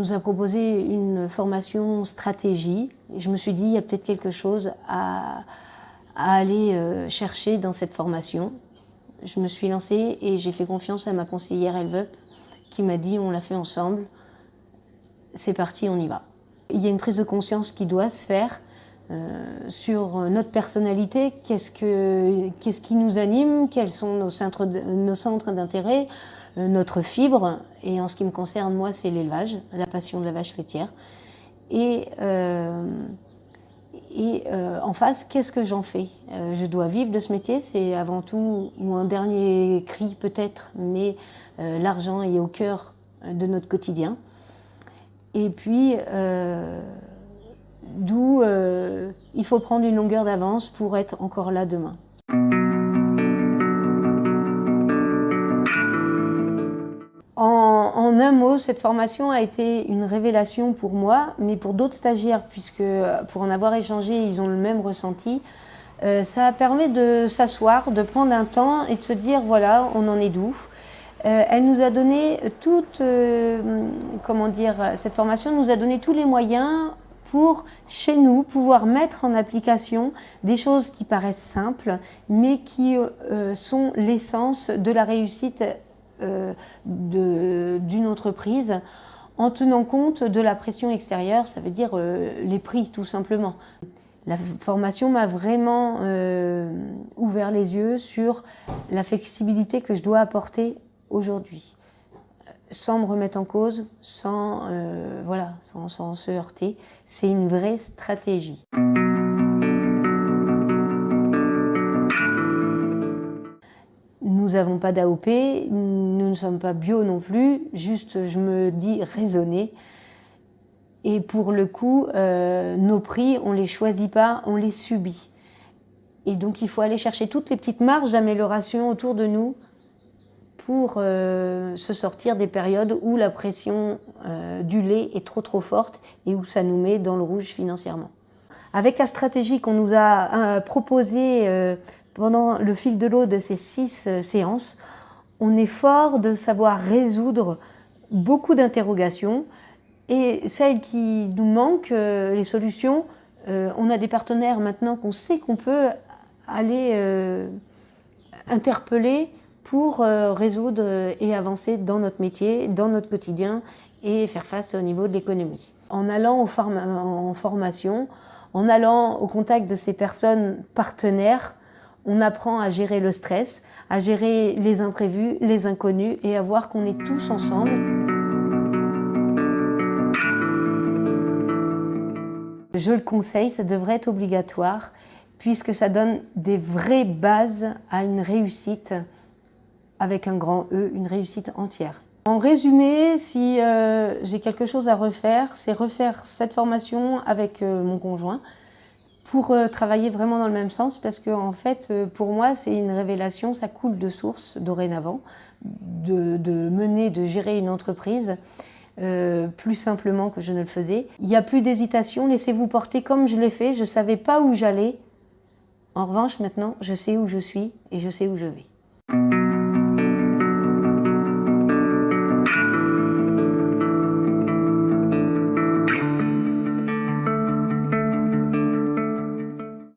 nous a proposé une formation stratégie. Et je me suis dit, il y a peut-être quelque chose à aller chercher dans cette formation. Je me suis lancée et j'ai fait confiance à ma conseillère Elveup qui m'a dit, on l'a fait ensemble, c'est parti, on y va. Il y a une prise de conscience qui doit se faire sur notre personnalité, qu'est-ce qui nous anime, quels sont nos centres d'intérêt, notre fibre. Et en ce qui me concerne, moi, c'est l'élevage, la passion de la vache laitière. Et en face, qu'est-ce que j'en fais? Je dois vivre de ce métier, c'est avant tout, ou un dernier cri peut-être, mais l'argent est au cœur de notre quotidien. Et puis, d'où il faut prendre une longueur d'avance pour être encore là demain. En un mot, cette formation a été une révélation pour moi, mais pour d'autres stagiaires, puisque pour en avoir échangé, ils ont le même ressenti. Ça permet de s'asseoir, de prendre un temps et de se dire, voilà, on en est d'où. Elle nous a donné cette formation nous a donné tous les moyens pour, chez nous, pouvoir mettre en application des choses qui paraissent simples, mais qui sont l'essence de la réussite d'une entreprise, en tenant compte de la pression extérieure, ça veut dire les prix, tout simplement. La formation m'a vraiment ouvert les yeux sur la flexibilité que je dois apporter aujourd'hui, sans me remettre en cause, sans se heurter. C'est une vraie stratégie. Nous n'avons pas d'AOP, nous ne sommes pas bio non plus, juste, je me dis, raisonner. Et pour le coup, nos prix, on ne les choisit pas, on les subit. Et donc, il faut aller chercher toutes les petites marges d'amélioration autour de nous pour se sortir des périodes où la pression du lait est trop forte et où ça nous met dans le rouge financièrement. Avec la stratégie qu'on nous a proposée pendant le fil de l'eau de ces 6 séances, on est fort de savoir résoudre beaucoup d'interrogations et celles qui nous manquent, les solutions, on a des partenaires maintenant qu'on sait qu'on peut aller interpeller pour résoudre et avancer dans notre métier, dans notre quotidien et faire face au niveau de l'économie. En allant en formation, en allant au contact de ces personnes partenaires, on apprend à gérer le stress, à gérer les imprévus, les inconnus et à voir qu'on est tous ensemble. Je le conseille, ça devrait être obligatoire puisque ça donne des vraies bases à une réussite avec un grand E, une réussite entière. En résumé, si j'ai quelque chose à refaire, c'est refaire cette formation avec mon conjoint pour travailler vraiment dans le même sens parce que en fait, pour moi, c'est une révélation, ça coule de source dorénavant, de gérer une entreprise plus simplement que je ne le faisais. Il n'y a plus d'hésitation, laissez-vous porter comme je l'ai fait, je ne savais pas où j'allais. En revanche, maintenant, je sais où je suis et je sais où je vais.